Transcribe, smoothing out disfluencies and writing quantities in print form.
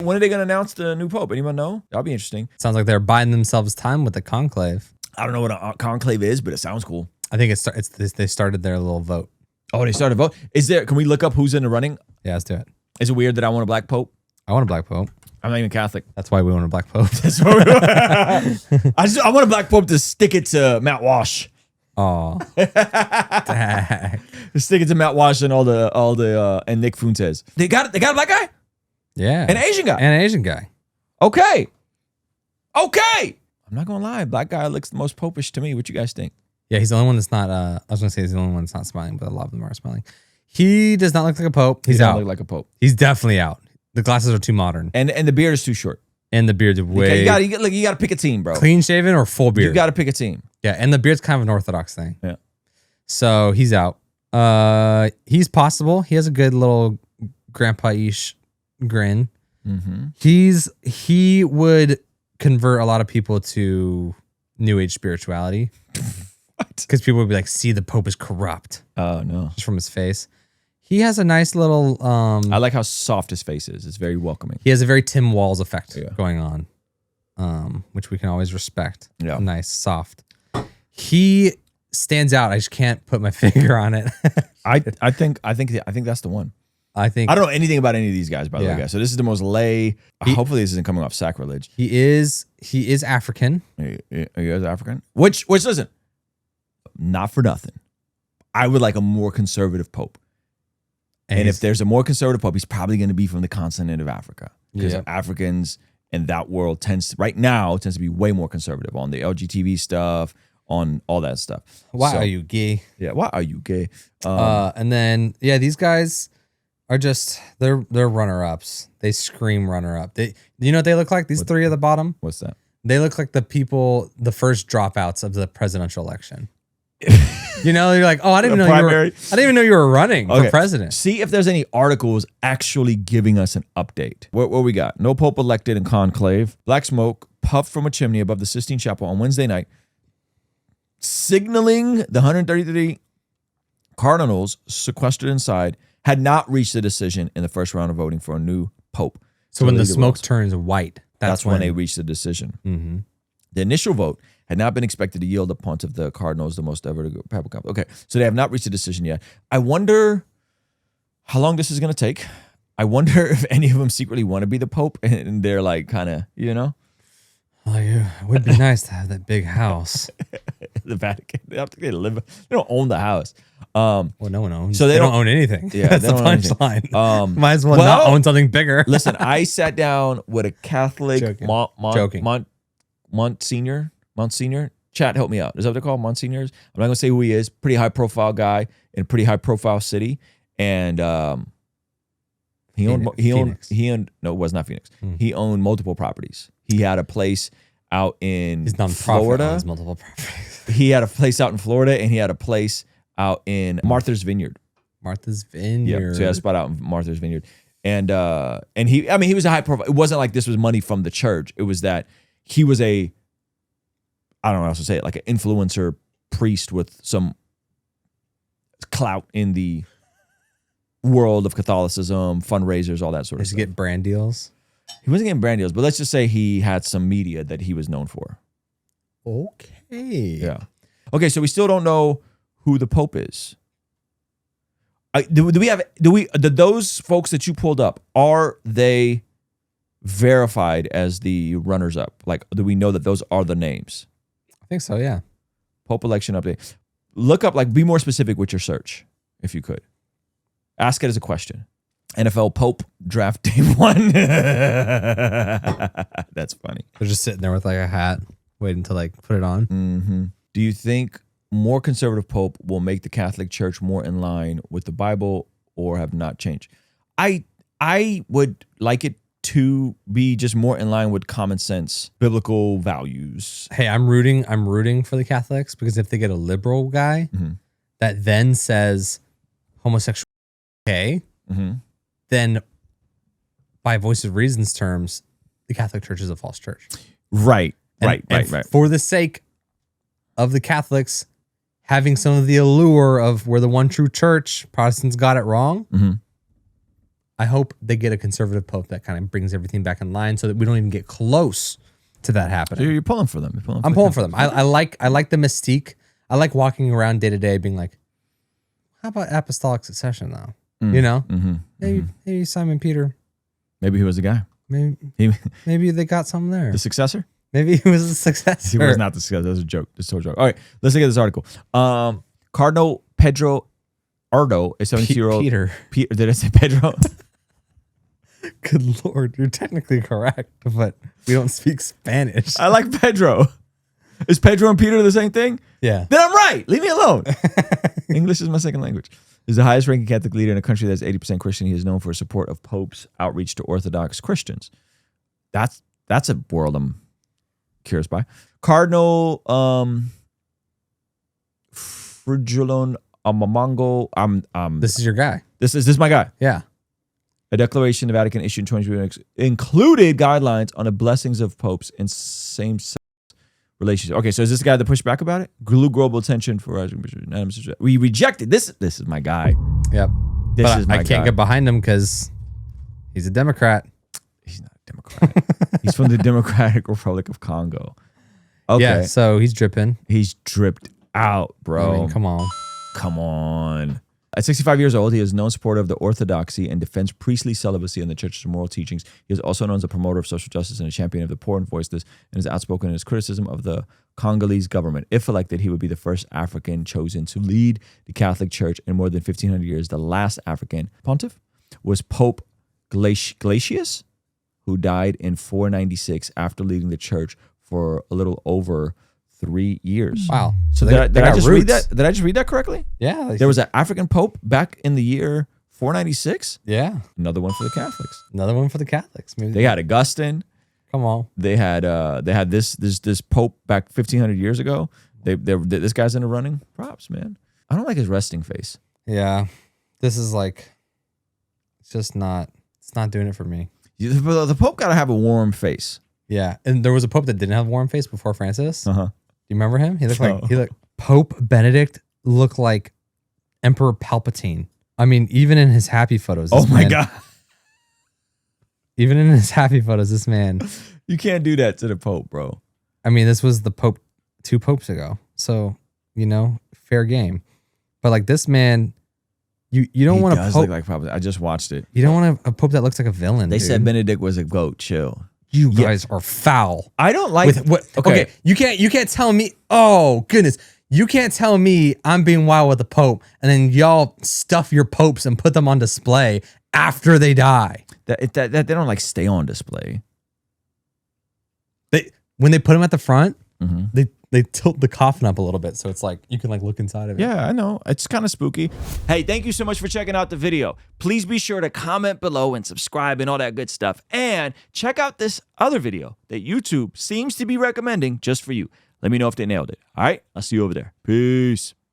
When are they going to announce the new pope? Anyone know? That'll be interesting. Sounds like they're buying themselves time with the conclave. I don't know what a conclave is, but it sounds cool. I think they started their little vote. Oh, they started a vote. Can we look up who's in the running? Yeah, let's do it. Is it weird that I want a black pope? I want a black pope. I'm not even Catholic. That's why we want a black pope. That's what I want a black pope to stick it to Matt Walsh. Oh, stick it to Matt Walsh and all the and Nick Fuentes. They got a black guy. Yeah, an Asian guy. And an Asian guy. Okay. I'm not gonna lie, black guy looks the most popish to me. What you guys think? Yeah, he's the only one that's not. I was gonna say he's the only one that's not smiling, but a lot of them are smiling. He does not look like a pope. He's out. Look like a pope. He's definitely out. The glasses are too modern, and the beard is too short. And the beard's way. You got to pick a team, bro. Clean shaven or full beard. You got to pick a team. Yeah, and the beard's kind of an orthodox thing. Yeah. So he's out. He's possible. He has a good little grandpa-ish grin. Mm-hmm. He would convert a lot of people to New Age spirituality. What? Because people would be like, "See, the Pope is corrupt." Oh no! Just from his face. He has a nice little. I like how soft his face is. It's very welcoming. He has a very Tim Walls effect going on, which we can always respect. Yeah. Nice, soft. He stands out. I just can't put my finger on it. I think that's the one. I don't know anything about any of these guys, by the way, guys. So this is the most lay. Hopefully, this isn't coming off sacrilege. He is African. He is African. Which listen, not for nothing. I would like a more conservative pope. And if there's a more conservative pope, he's probably going to be from the continent of Africa. Because Africans in that world tends to be way more conservative on the LGTB stuff, on all that stuff. Why are you gay? Yeah, why are you gay? And then these guys are just they're runner-ups. They scream runner-up. You know what they look like? These three at the bottom? What's that? They look like the first dropouts of the presidential election. You know, you're like, oh, I didn't even know you were running for president. See if there's any articles actually giving us an update. What we got? No pope elected in conclave. Black smoke puffed from a chimney above the Sistine Chapel on Wednesday night, signaling the 133 cardinals sequestered inside had not reached a decision in the first round of voting for a new pope. So when the smoke turns white, that's when they reached a decision. Mm-hmm. The initial vote had not been expected to yield the punt of the Cardinals, the most ever papal conference. Okay, so they have not reached a decision yet. I wonder how long this is going to take. I wonder if any of them secretly want to be the Pope, and they're like kind of, you know. Like, it would be nice to have that big house. The Vatican. They don't own the house. Well, no one owns. So they don't own anything. Yeah, that's the punchline. Might as well well, not own something bigger. Listen, I sat down with a Catholic Monsignor. Chat, help me out. Is that what they're called? Monsignors? I'm not going to say who he is. Pretty high profile guy in a pretty high profile city. And he owned, no, it was not Phoenix. He owned multiple properties. He had a place out in Florida. Owns multiple properties. He had a place out in Florida, and he had a place out in Martha's Vineyard. Martha's Vineyard. Yeah, so he had a spot out in Martha's Vineyard. And he was a high profile. It wasn't like this was money from the church. It was that he was I don't know how to say it, like an influencer priest with some clout in the world of Catholicism, fundraisers, all that sort of stuff. Does he get brand deals? He wasn't getting brand deals, but let's just say he had some media that he was known for. Okay. Yeah. Okay, so we still don't know who the Pope is. Do those folks that you pulled up, are they verified as the runners up? Like, do we know that those are the names? I think so, yeah. Pope election update. Look up, like, be more specific with your search, if you could. Ask it as a question. NFL Pope draft day 1. That's funny. They're just sitting there with like a hat, waiting to like put it on. Mm-hmm. Do you think more conservative Pope will make the Catholic Church more in line with the Bible or have not changed? I would like it to be just more in line with common sense, biblical values. Hey, I'm rooting for the Catholics, because if they get a liberal guy that then says homosexual okay, then by voice of reason's terms, the Catholic Church is a false church. Right. For the sake of the Catholics having some of the allure of we're the one true church, Protestants got it wrong, I hope they get a conservative pope that kind of brings everything back in line so that we don't even get close to that happening. So you're pulling for them. I'm pulling for them. I like the mystique. I like walking around day to day being like, how about apostolic succession though? You know? Maybe Simon Peter. Maybe he was the guy. Maybe they got something there. The successor? Maybe he was a successor. He was not the successor. That was a joke. That's a total joke. All right, let's look at this article. Cardinal Pedro Ardo, a 72-year-old. Peter. Did I say Pedro? Good Lord, you're technically correct, but we don't speak Spanish. I like Pedro. Is Pedro and Peter the same thing? Yeah. Then I'm right. Leave me alone. English is my second language. He's the highest ranking Catholic leader in a country that's 80% Christian. He is known for his support of Pope's outreach to Orthodox Christians. That's a world I'm curious by. Cardinal Frigilon Amamango. This is your guy. This is my guy. Yeah. A declaration the Vatican issued in 2020 included guidelines on the blessings of popes in same-sex relationship. Okay, so is this the guy that pushed back about it? Global attention for we rejected this. This is my guy. Yep. I can't get behind him because he's a Democrat. He's not a Democrat. He's from the Democratic Republic of Congo. Okay. Yeah, so he's dripping. He's dripped out, bro. I mean, come on. Come on. At 65 years old, he is a known supporter of the orthodoxy and defends priestly celibacy and the church's moral teachings. He is also known as a promoter of social justice and a champion of the poor and voiceless, and is outspoken in his criticism of the Congolese government. If elected, he would be the first African chosen to lead the Catholic Church in more than 1,500 years. The last African pontiff was Pope Gelasius, who died in 496 after leading the church for a little over 3 years. Wow. So did I just read that? Did I just read that correctly? Yeah. There was an African pope back in the year 496. Yeah. Another one for the Catholics. Another one for the Catholics. Maybe They had Augustine. Come on. They had this pope back 1,500 years ago. This guy's in the running. Props, man. I don't like his resting face. Yeah. This is like, it's not doing it for me. The pope got to have a warm face. Yeah. And there was a pope that didn't have a warm face before Francis. Uh-huh. Do you remember him? He looked Pope Benedict looked like Emperor Palpatine. I mean, even in his happy photos. Oh my God. Even in his happy photos, this man. You can't do that to the Pope, bro. I mean, this was the Pope 2 popes ago. So, fair game. But like this man, you don't want a pope. Look like Palpatine. I just watched it. You don't want a pope that looks like a villain. They said Benedict was a goat. Chill. You guys are foul. I don't like Okay, you can't tell me. Oh goodness, you can't tell me I'm being wild with the Pope, and then y'all stuff your popes and put them on display after they die. That they don't like stay on display. When they put them at the front, they tilt the coffin up a little bit, so it's like you can like look inside of it. Yeah, I know. It's kind of spooky. Hey, thank you so much for checking out the video. Please be sure to comment below and subscribe and all that good stuff. And check out this other video that YouTube seems to be recommending just for you. Let me know if they nailed it. All right, I'll see you over there. Peace.